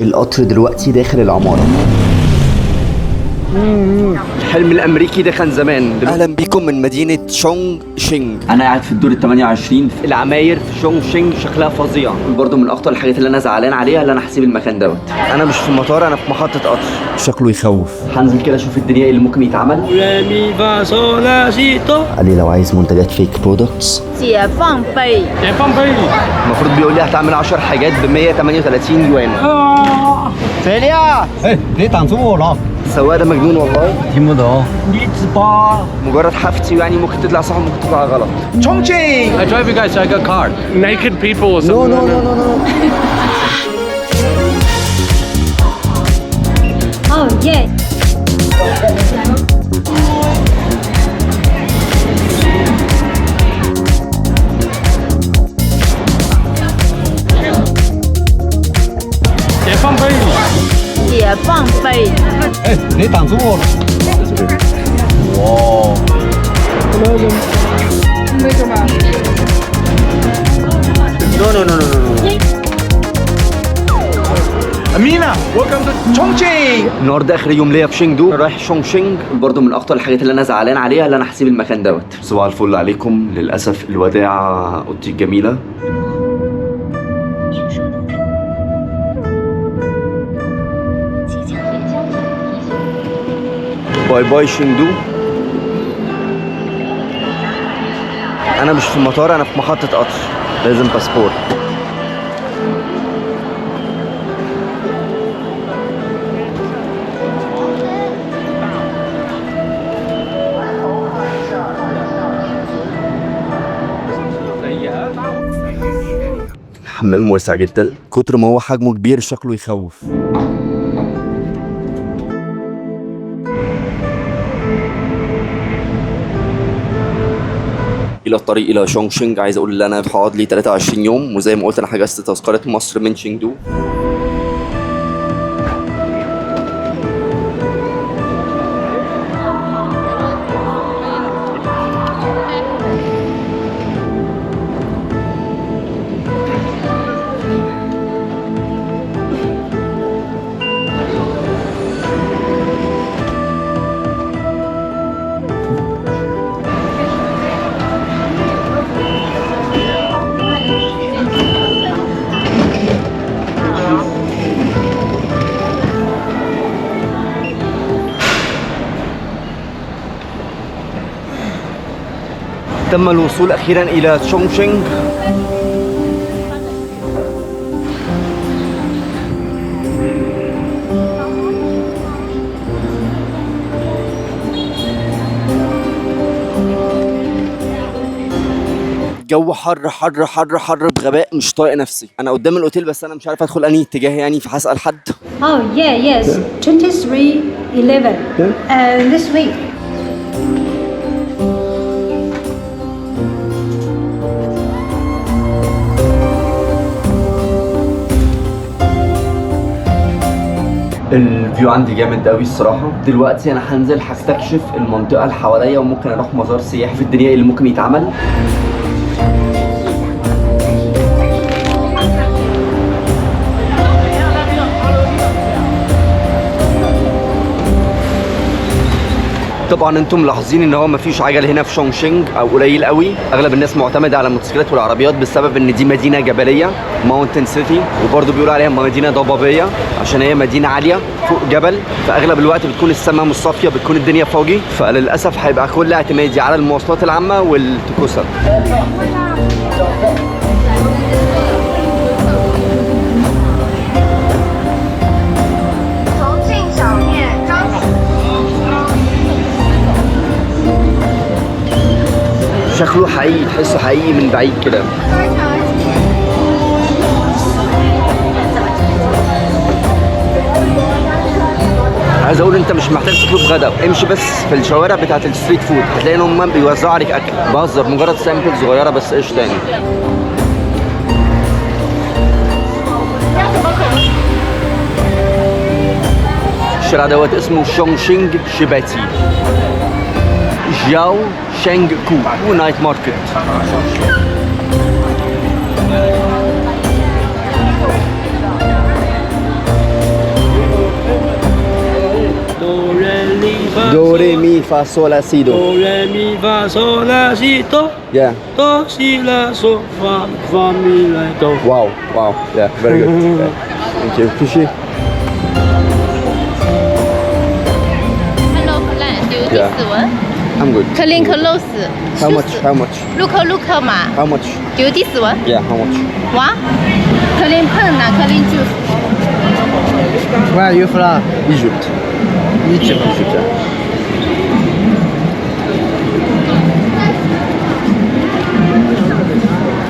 القطر دلوقتي داخل العمارة. الحلم الأمريكي ده كان زمان. أهلا بكم من مدينة شونغ شينج. أنا قاعد في الدور ال 28. العماير في شونغ شينج شكلها فظيع. برضه من أخطر الحاجات اللي أنا زعلان عليها اللي أنا هسيب المكان دوت. أنا مش في مطار، أنا في محطة قطر. شكله يخوف. هنزل كده أشوف الدنيا اللي ممكن يتعمل. قال لي لو عايز منتجات فيك برودكتس. 解放碑 المفروض بيقول لي هتعمل 10 حاجات ب 138 يوان. 谁的呀？哎，别挡住我了！ السواق ده مجنون والله. 听不懂。你只八。 مجرد حفتي يعني ممكن تطلع صح وممكن تطلع غلط. Chongqing. I drive you guys like a car. Naked people or something. No. Oh yeah.解放碑。 解放碑 哎，别挡住我了！哇！ No. Amina, welcome to Chongqing. النهارده اخر يوم ليا في شينجدو، رايح شونغ شينج. برضه من اخطر الحاجات اللي انا زعلان عليها اللي انا هسيب المكان دوت. صباح الفل عليكم. للاسف الوداع اوضتي الجميله. باي باي شينجدو. انا مش في مطار، انا في محطة قطر. لازم باسبور. الحمام واسع جدا، كتر ما هو حجمه كبير شكله يخوف. الى الطريق الى شونغ شينج. عايز اقول ان انا هقعد لي 23 يوم، وزي ما قلت انا حجزت تذكره مصر من شينجدو. تم الوصول أخيرا إلى شونغ شينج. الجو حر بغباء، مش طايق نفسي. أنا قدام الأوتيل بس أنا مش عارف أدخل أنهي اتجاه يعني، فهسأل حد. Oh yeah, yes. 2311. This week. الفيو عندي جامد قوي الصراحه. دلوقتي انا هنزل هستكشف المنطقه اللي حواليا، وممكن اروح مزار سياحي في الدنيا اللي ممكن يتعمل. طبعا انتم ملاحظين ان هو مفيش عجل هنا في شونغ شينج او قليل قوي. اغلب الناس معتمده على الموتوسيكلات والعربيات بسبب ان دي مدينه جبليه، ماونتن سيتي، وبرضه بيقولوا عليها مدينه ضبابيه عشان هي مدينه عاليه فوق جبل. فاغلب الوقت بتكون السماء مش صافيه، بتكون الدنيا فوجي، فللاسف هيبقى كل اعتمادي على المواصلات العامه والتكوسه. شكله حقيقي، تحسه حقيقي من بعيد كده. عايز اقول انت مش محتاج تطلب غدا، امشي بس في الشوارع بتاعت الستريت فود هتلاقي ان هم بيوزعوا عليك اكل. بهزر، مجرد سامبل صغيره بس. ايش تاني؟ الشارع دوت اسمه شونغ شينج شيباتي. جاو شينج كو نايت ماركت. مي فا صول لا سي دو. Do re mi fa sol la si do Yeah. do si la so fa mi la do. Wow. Wow. Yeah. Very good. Yeah. Thank you. Fishy. Hello, Plan. Do you Yeah. this one? I'm good. Clean clothes. How much? How much? Look, ma. How much? Do you this one? Yeah. How much? What? Clean pen na clean juice. Where are you from? Egypt. Egypt. Egypt. Yeah.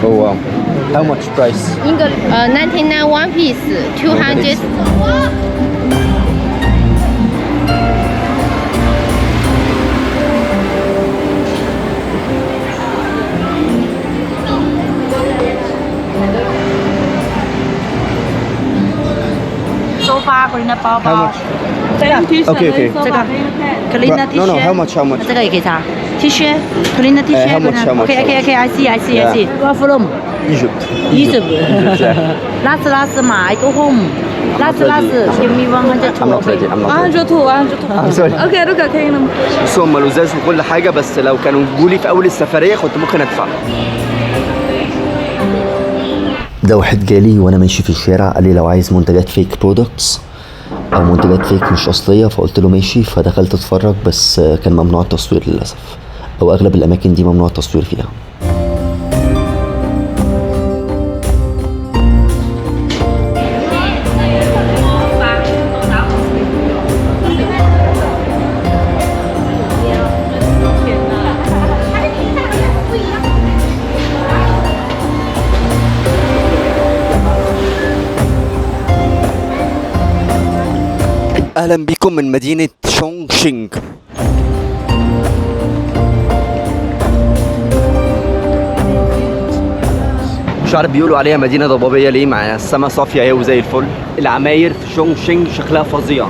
Oh wow. How much price? English 99 one piece, 200. sofa cleaner 包 How 包 much? Okay. Okay. 这个 cleaner T No, no. How shirt much? How much? 这个也可以擦 T shirt cleaner T shirt how much, how much, OK OK OK I see I see I see Go from Egypt. Egypt yeah. last 嘛 I go home last give me 100 I'm not ready. I'm not ready. 102 I'm sorry. OK look كاين بصوا هم لزاز وكل حاجه، بس لو كانوا جولي في اول السفريه كنت ممكن ادفع. ده واحد جالي وانا ماشي في الشارع قال لي لو عايز منتجات فيك برودكتس او منتجات فيك مش اصليه، فقلت له ماشي. فدخلت اتفرج بس كان ممنوع التصوير للاسف، او اغلب الاماكن دي ممنوع التصوير فيها. اهلا بكم من مدينة شونغشينغ. مش عارف بيقولوا عليها مدينة ضبابية ليه، مع السما صافية اهي وزي الفل. العماير في شونغشينغ شكلها فظيع.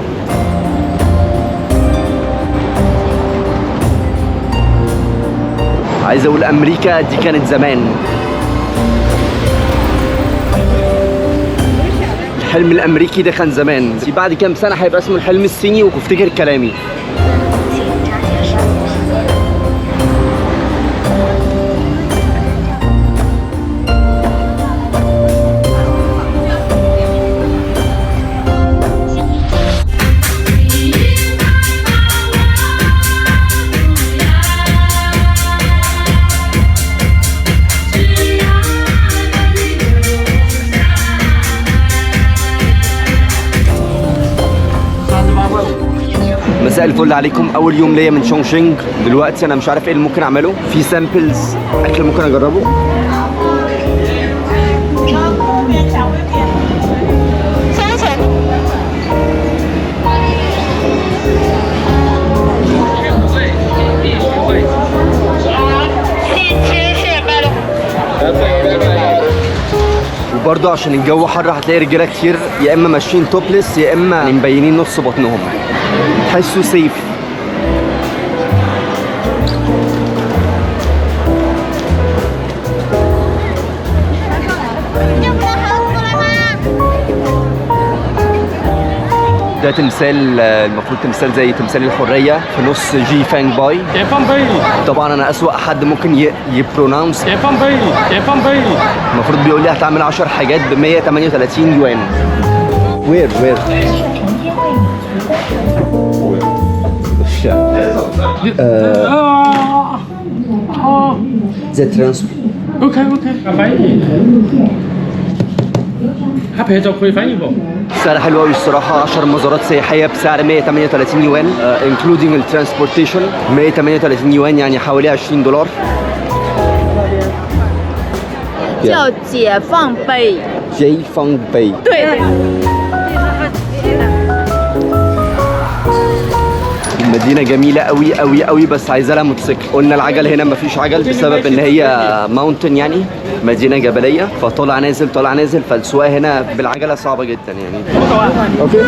عايز اقول امريكا دي كانت زمان. الحلم الامريكي ده كان زمان، بعد كام سنه هيبقى اسمه الحلم الصيني وافتكر كلامي. مساء الفل عليكم. اول يوم ليا من شونغشينغ. دلوقتي انا مش عارف ايه اللي ممكن اعمله. في سامبلز اكل ممكن اجربه. وبرضه عشان الجو حر هتلاقي رجاله كتير يا اما ماشيين توبلس يا اما يعني مبينين نص بطنهم. تحسوا سيف. ده تمثال، المفروض تمثال زي تمثال الحرية في نص جي فانج باي. طبعا انا اسوأ حد ممكن يبروناونس. المفروض بيقول لي هتعمل 10 حاجات ب 138 يوان. وير The transport. OK， 翻译。他陪着可以翻译不？ سعر حلو قوي الصراحة. 10 مزارات سياحية بسعر 138 يوان including الترانسبورتيشن. 138 يوان يعني حوالي 20 دولار. 叫解放碑。 جاي فانج باي. 对。 المدينة جميلة قوي قوي قوي، بس عايزة لها موتوسيكل. قلنا العجل هنا مفيش عجل بسبب ان هي ماونتن، يعني مدينة جبلية، فطالع نازل طالع نازل، فالسواقة هنا بالعجلة صعبة جدا يعني. اوكي.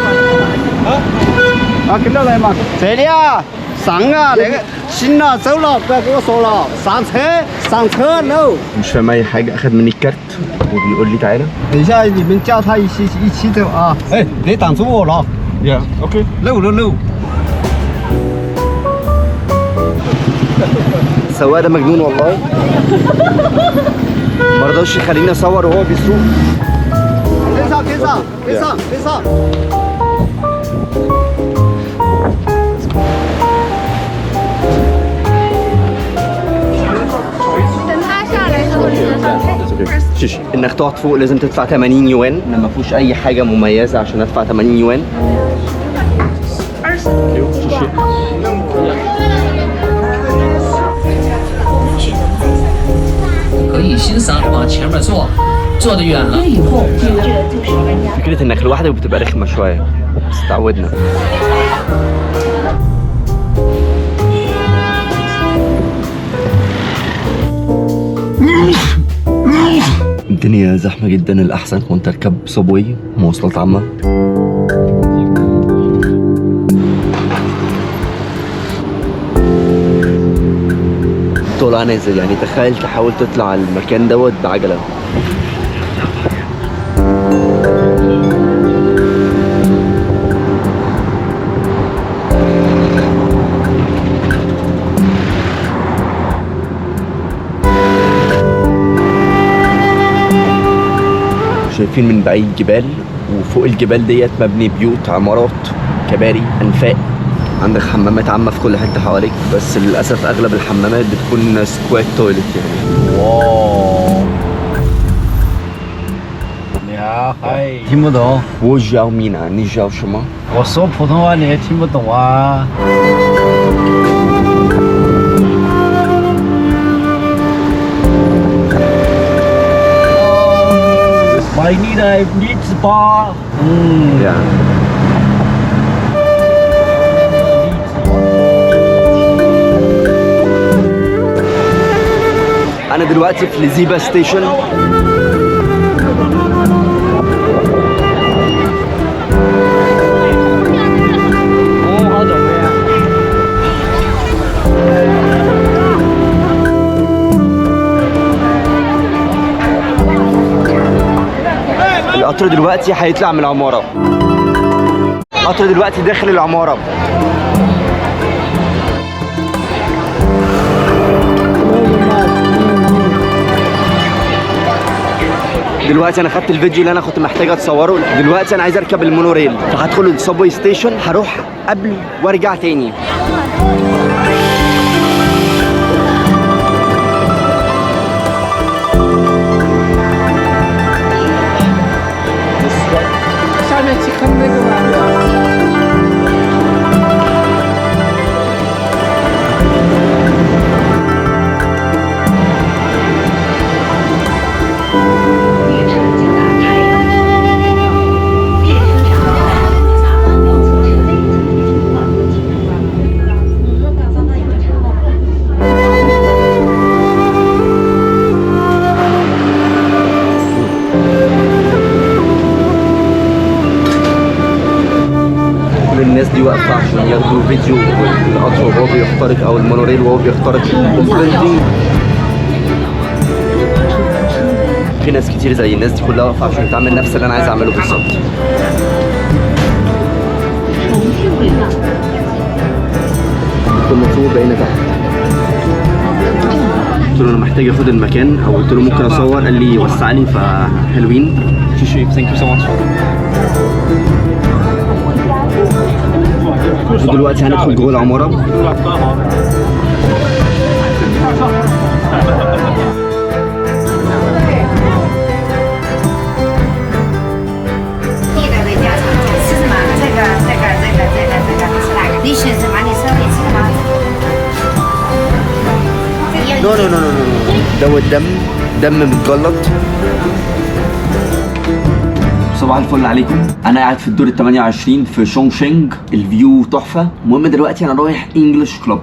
啊，跟着来嘛。这里啊，上啊，那个行了走了，不要跟我说了，上车 no。 مش فاهم اي حاجة. اخد مني الكارت وبيقول لي تعالى. 等一下你们叫他一起走啊。哎，别挡住我了。 Yeah，OK。 漏。السواق ده مجنون والله، مرضاش يخليني اصور وهو بيسوق. 跟上。等他下来之后，你再上去。شيش انك تقعد فوق لازم تدفع 80 يوان، ما فيهوش اي حاجه مميزه عشان ادفع 80 يوان. 可以欣赏往前面坐，坐得远了。 فكره انك لوحدك بتبقى رخمه شويه بس اتعودنا. الدنيا زحمه جدا، الاحسن كنت تركب صبوي مواصلات عامه. طلع نازل، يعني تخيل تحاول تطلع المكان دوت بعجله. شايفين من بعيد جبال، وفوق الجبال ديت مبني بيوت، عمارات، كباري، انفاق. عندك حمامات عامة في كل حتة حواليك، بس للأسف أغلب الحمامات بتكون سكوات تويلت يعني. واو 你还听不懂？ 我叫米娜，你叫什么？ 我说普通话你也听不懂啊。买你的荔枝吧。对呀。 أنا دلوقتي في لزيبا ستيشن. القطر دلوقتي هيطلع من العمارة. القطر دلوقتي داخل العمارة. دلوقتي انا خدت الفيديو اللي انا كنت محتاج اتصوره. دلوقتي انا عايز اركب المونوريل، فهدخل السبوي ستيشن، هروح قبل وارجع تاني. الناس دي واقفه عشان ياخدوا فيديو القطر وهو بيخترق او المونوريل وهو بيخترق البيلدينج. في ناس كتير زي الناس دي كلها واقفه عشان تعمل نفس اللي انا عايز اعمله بالظبط. كنا فوق بقينا تحت. قلت له انا محتاج اخد المكان، او قلت له ممكن اصور، قال لي وسع لي، فحلوين. ثانك يو سو ماتش. ودلوقتي هندخل جوه العمارة. نو نو نو نو دوت دم متجلط. صباح الفل عليكم. انا قاعد في الدور ال 28 في شونغشينج، الفيو تحفه. المهم دلوقتي انا رايح انجلش كلوب.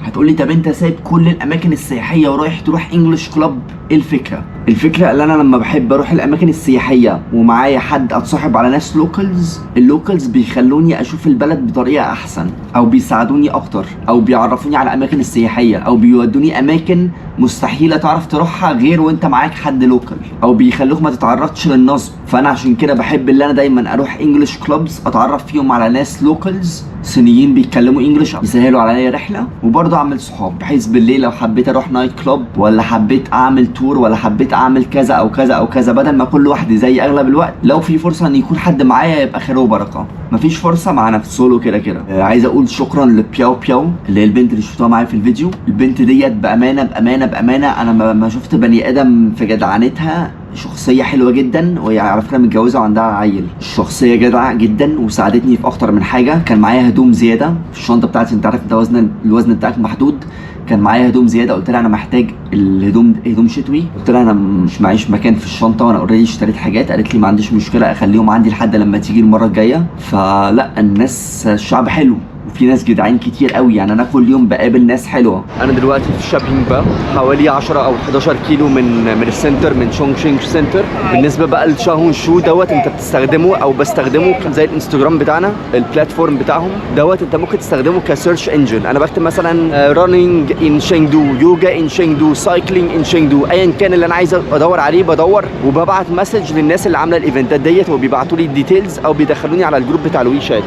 هتقولي طب انت سايب كل الاماكن السياحيه ورايح تروح انجلش كلوب، ايه الفكره؟ الفكرة اللي انا لما بحب اروح الاماكن السياحية ومعايا حد اتصاحب على ناس لوكالز، اللوكالز بيخلوني اشوف البلد بطريقة احسن، او بيساعدوني اكتر، او بيعرفوني على اماكن السياحية، او بيودوني اماكن مستحيلة تعرف تروحها غير وانت معاك حد لوكال، او بيخلوك ما تتعرضش للنصب. فانا عشان كده بحب اللي انا دايما اروح انجلش كلوبز اتعرف فيهم على ناس لوكالز صينيين بيتكلموا انجلش يسهلوا عليا رحله، وبرضه اعمل صحاب بحيث بالليل لو حبيت اروح نايت كلوب ولا حبيت اعمل تور ولا حبيت اعمل كذا او كذا او كذا، بدل ما كل واحد زي اغلب الوقت، لو في فرصه ان يكون حد معايا يبقى خير وبركه، مفيش فرصه مع نفس سولو كده كده. عايز اقول شكرا لبياو بياو اللي هي البنت اللي شفتوها معايا في الفيديو. البنت ديت بامانه بامانه بامانه انا ما شفت بني ادم في جدعنتها، شخصية حلوة جدا، وهي على فكرة متجوزة وعندها عيل. الشخصية جدعة جدا وساعدتني في أكتر من حاجة. كان معايا هدوم زيادة في الشنطة بتاعتي، أنت عارف ده الوزن بتاعك محدود. كان معايا هدوم زيادة، قلت لها أنا محتاج الهدوم هدوم شتوي، قلت لها أنا مش معيش مكان في الشنطة وأنا أوريدي اشتريت حاجات، قالت لي ما عنديش مشكلة أخليهم عندي لحد لما تيجي المرة الجاية. فلا الناس الشعب حلو وفي ناس جدعين كتير قوي، يعني انا كل يوم بقابل ناس حلوه. انا دلوقتي في شابينج با حوالي 10 او 11 كيلو من السنتر، من شونغشينج سنتر. بالنسبه بقى لشاهون شو دوت، انت بتستخدمه او بستخدمه زي الانستجرام بتاعنا، البلاتفورم بتاعهم دوت، انت ممكن تستخدمه كسيرش انجن. انا بكتب مثلا رانينج ان شينجدو، يوجا ان شينجدو، سايكلينج ان شينجدو، ايا كان اللي انا عايز ادور عليه بدور، وببعت مسج للناس اللي عامله الايفنتات ديت وبيبعتوا لي الديتيلز او بيدخلوني على الجروب بتاع الويشات.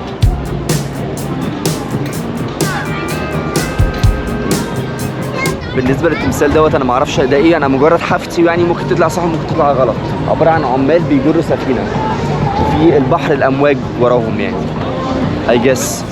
بالنسبه للتمثال دوت انا ما اعرفش ده ايه، انا مجرد حفتي يعني، ممكن تطلع صح وممكن تطلع غلط. عباره عن عمال بيجروا سفينه وفي البحر الامواج وراهم يعني I guess.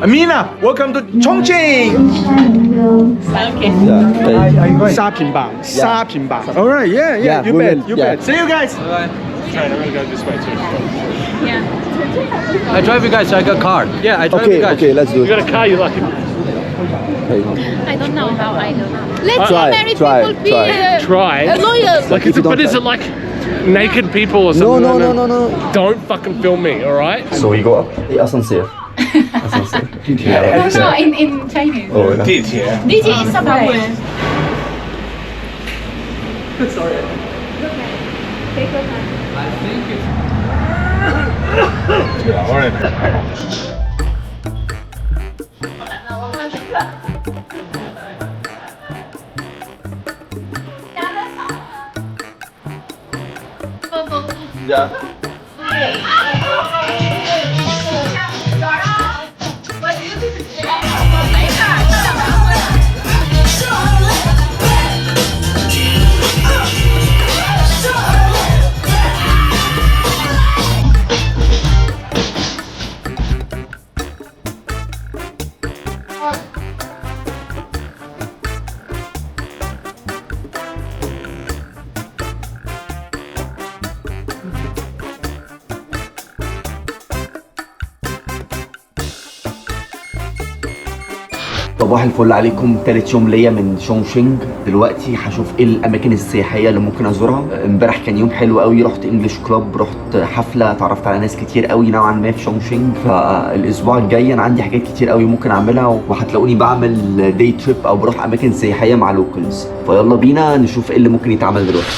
Amina, welcome to Chongqing. Sha Ping Bang. Sha Ping Bang. All right, yeah. You bet. See you guys. Bye. I'm gonna go this way too. I drive you guys, so I got a car. Yeah, I drive you guys. Okay, let's do You it. got a car, you like it? I don't know how I don't know. Let's marry try, people be Try. loyal. Like, but is it like naked people or something? No. Don't fucking film me, all right? So we go up. Ascenseur. Ascenseur. No, in Chinese. Oh, no. Did yeah. This is somewhere. Sorry. Take your time. I think it's. Yeah, all right. Yeah. صباح الفل عليكم، تالت يوم ليا من شونغشينج. دلوقتي هشوف ايه الاماكن السياحيه اللي ممكن ازورها. امبارح كان يوم حلو قوي، رحت انجلش كلوب، رحت حفله، اتعرفت على ناس كتير قوي نوعا ما في شونغشينج. فالاسبوع الجاي انا عندي حاجات كتير قوي ممكن اعملها، وهتلاقوني بعمل داي تريب او بروح اماكن سياحيه مع لوكالز. فيلا بينا نشوف ايه اللي ممكن يتعمل دلوقتي.